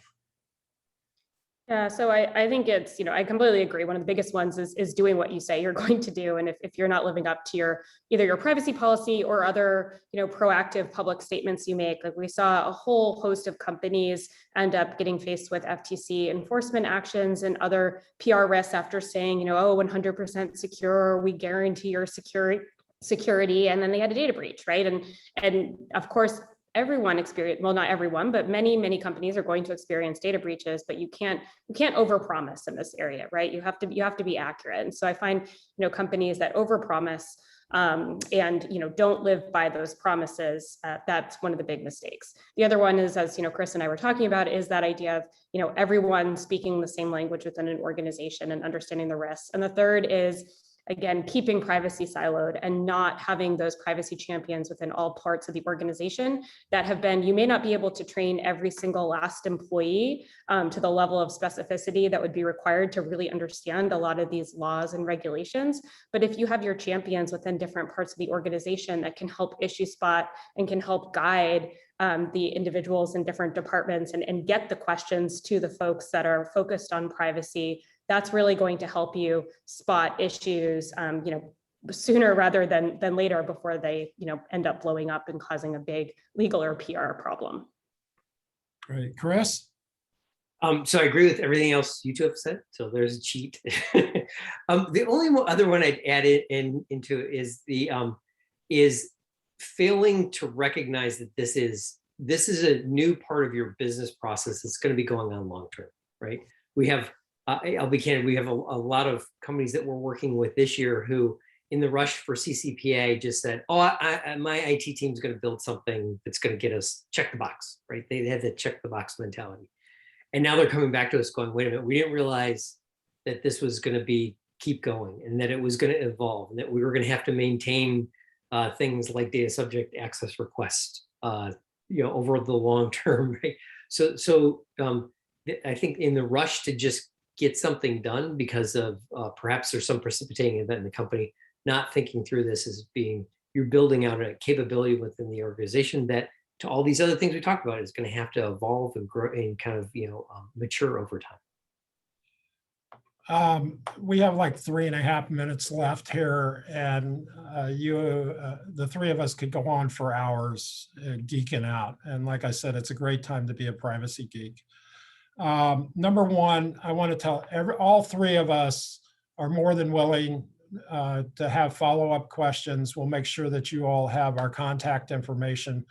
Yeah, so I think it's, I completely agree. One of the biggest ones is doing what you say you're going to do. And if you're not living up to either your privacy policy or other, proactive public statements you make, like we saw a whole host of companies end up getting faced with FTC enforcement actions and other PR risks after saying, oh, 100% secure, we guarantee your security. And then they had a data breach, right? And of course, everyone experience, well, not everyone, but many companies are going to experience data breaches, but you can't overpromise in this area, right? You have to be accurate. And so I find, companies that overpromise and don't live by those promises, that's one of the big mistakes. The other one is, as Chris and I were talking about, is that idea of everyone speaking the same language within an organization and understanding the risks. And the third is, again, keeping privacy siloed and not having those privacy champions within all parts of the organization that have been, you may not be able to train every single last employee to the level of specificity that would be required to really understand a lot of these laws and regulations. But if you have your champions within different parts of the organization that can help issue spot and can help guide the individuals in different departments and get the questions to the folks that are focused on privacy, that's really going to help you spot issues, sooner rather than later before they, end up blowing up and causing a big legal or PR problem. Great, Chris? So I agree with everything else you two have said. So there's a cheat. The only other one I'd add into is failing to recognize that this is a new part of your business process that's going to be going on long term, right? We have. I'll be candid, we have a lot of companies that we're working with this year who, in the rush for CCPA, just said, oh, my IT team's going to build something that's going to get us check the box, right? They had the check the box mentality. And now they're coming back to us going, wait a minute, we didn't realize that this was going to keep going and that it was going to evolve and that we were going to have to maintain things like data subject access request, over the long term, right? So I think in the rush to just get something done because of perhaps there's some precipitating event in the company, not thinking through this as being, you're building out a capability within the organization that to all these other things we talked about is going to have to evolve and grow and kind of, mature over time. We have like 3.5 minutes left here, and the 3 of us could go on for hours geeking out. And like I said, it's a great time to be a privacy geek. Number one, I want to tell all 3 of us are more than willing to have follow-up questions. We'll make sure that you all have our contact information.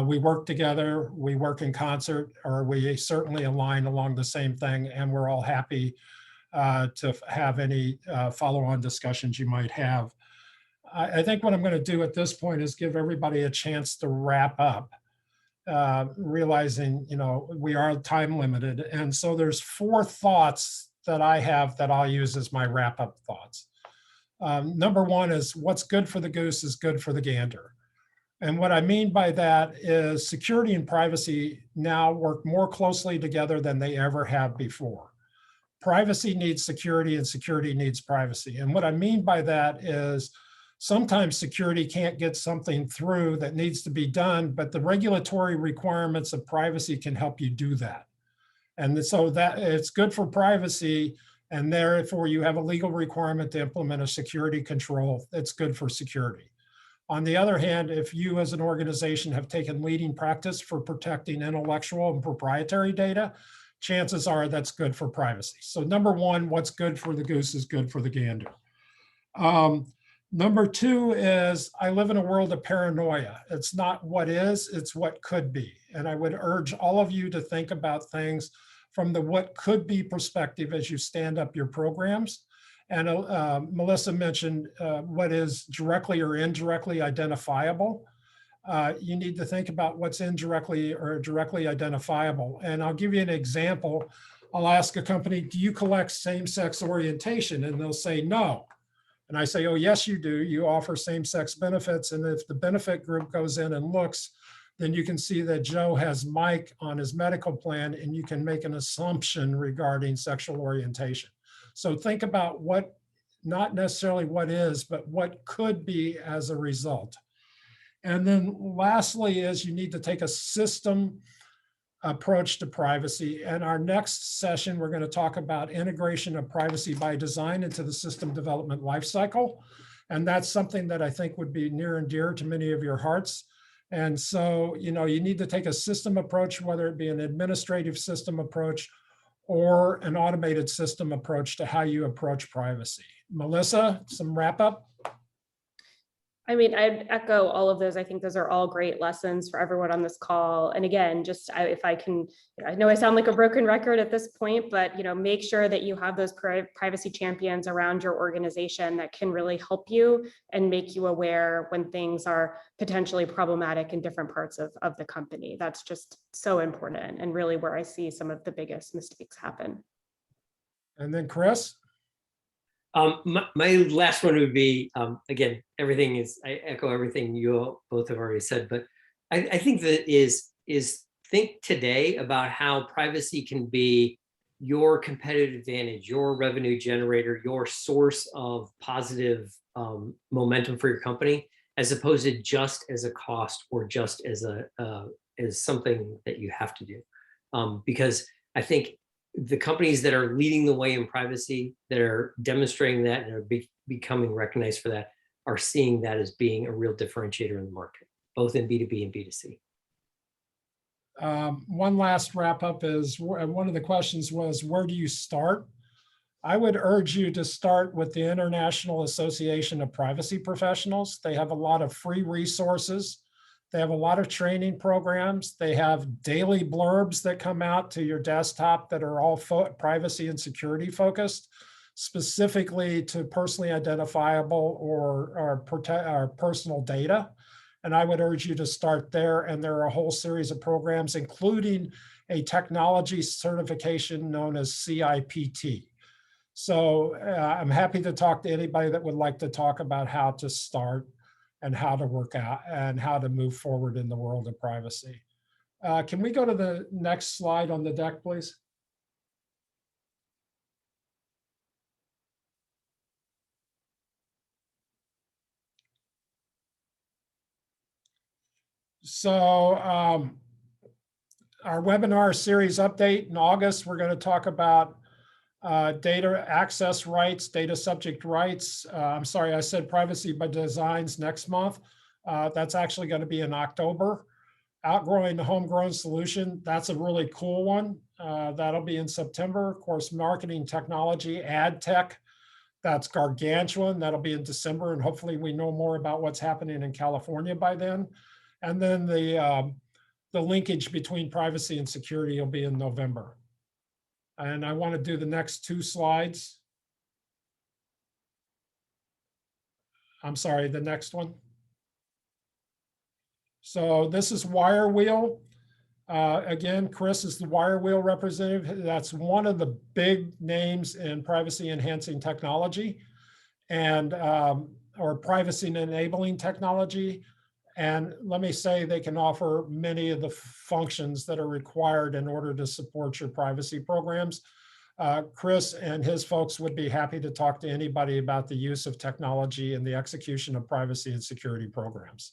We work together, we work in concert, or we certainly align along the same thing, and we're all happy to have any follow-on discussions you might have. I think what I'm going to do at this point is give everybody a chance to wrap up. Realizing, we are time limited. And so there's 4 thoughts that I have that I'll use as my wrap up thoughts. Number 1 is what's good for the goose is good for the gander. And what I mean by that is security and privacy now work more closely together than they ever have before. Privacy needs security and security needs privacy. And what I mean by that is sometimes security can't get something through that needs to be done, but the regulatory requirements of privacy can help you do that. And so that it's good for privacy, and therefore you have a legal requirement to implement a security control. It's good for security. On the other hand, if you as an organization have taken leading practice for protecting intellectual and proprietary data, chances are that's good for privacy. So number one, what's good for the goose is good for the gander. Number two is I live in a world of paranoia. It's not what is, it's what could be. And I would urge all of you to think about things from the what could be perspective as you stand up your programs. And Melissa mentioned what is directly or indirectly identifiable. You need to think about what's indirectly or directly identifiable. And I'll give you an example. I'll ask a company, do you collect same-sex orientation? And they'll say no. And I say, oh, yes, you do. You offer same-sex benefits. And if the benefit group goes in and looks, then you can see that Joe has Mike on his medical plan, and you can make an assumption regarding sexual orientation. So think about what, not necessarily what is, but what could be as a result. And then lastly is you need to take a system approach to privacy. And our next session, we're going to talk about integration of privacy by design into the system development lifecycle. And that's something that I think would be near and dear to many of your hearts. And so, you need to take a system approach, whether it be an administrative system approach or an automated system approach to how you approach privacy. Melissa, some wrap up? I mean, I'd echo all of those. I think those are all great lessons for everyone on this call. And again, just if I can, I know I sound like a broken record at this point, but make sure that you have those privacy champions around your organization that can really help you and make you aware when things are potentially problematic in different parts of the company. That's just so important and really where I see some of the biggest mistakes happen. And then Chris? My last one would be, again, I echo everything you both have already said, but I think that is think today about how privacy can be your competitive advantage, your revenue generator, your source of positive momentum for your company, as opposed to just as a cost or just as something that you have to do. Because I think the companies that are leading the way in privacy, that are demonstrating that and are becoming recognized for that, are seeing that as being a real differentiator in the market, both in B2B and B2C. One last wrap up is, one of the questions was, where do you start? I would urge you to start with the International Association of Privacy Professionals. They have a lot of free resources. They have a lot of training programs. They have daily blurbs that come out to your desktop that are all privacy and security focused, specifically to personally identifiable or personal data. And I would urge you to start there. And there are a whole series of programs, including a technology certification known as CIPT. So I'm happy to talk to anybody that would like to talk about how to start and how to work out and how to move forward in the world of privacy. Can we go to the next slide on the deck, please? So our webinar series update in August, we're going to talk about data access rights, data subject rights. I'm sorry, I said privacy by designs next month. That's actually going to be in October. Outgrowing the homegrown solution, that's a really cool one. That'll be in September. Of course, marketing technology, ad tech, that's gargantuan. That'll be in December, and hopefully we know more about what's happening in California by then. And then the linkage between privacy and security will be in November. And I want to do the next two slides. I'm sorry, the next one. So this is Wirewheel. Again, Chris is the Wirewheel representative. That's one of the big names in privacy enhancing technology and or privacy enabling technology. And let me say, they can offer many of the functions that are required in order to support your privacy programs. Chris and his folks would be happy to talk to anybody about the use of technology and the execution of privacy and security programs.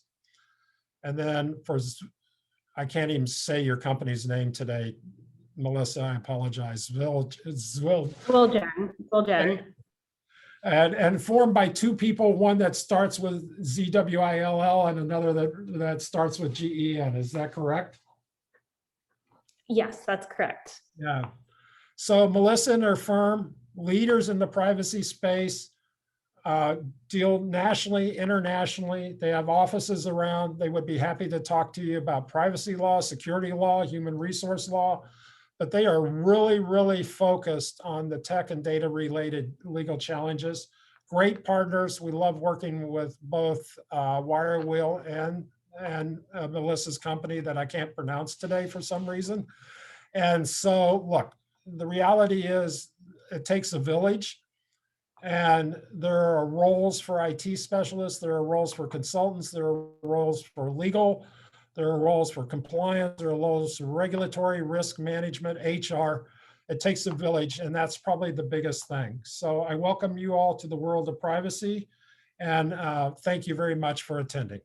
And then I can't even say your company's name today, Melissa, I apologize. Zwiljan. And formed by two people, one that starts with ZWILL and another that starts with GEN. Is that correct? Yes, that's correct. Yeah. So Melissa and her firm, leaders in the privacy space, deal nationally, internationally. They have offices around. They would be happy to talk to you about privacy law, security law, human resource law, but they are really, really focused on the tech and data related legal challenges. Great partners. We love working with both Wirewheel and Melissa's company that I can't pronounce today for some reason. And so, look, the reality is it takes a village. And there are roles for IT specialists, there are roles for consultants, there are roles for legal, there are roles for compliance, there are roles for regulatory, risk management, HR. It takes a village, and that's probably the biggest thing. So I welcome you all to the world of privacy, and thank you very much for attending.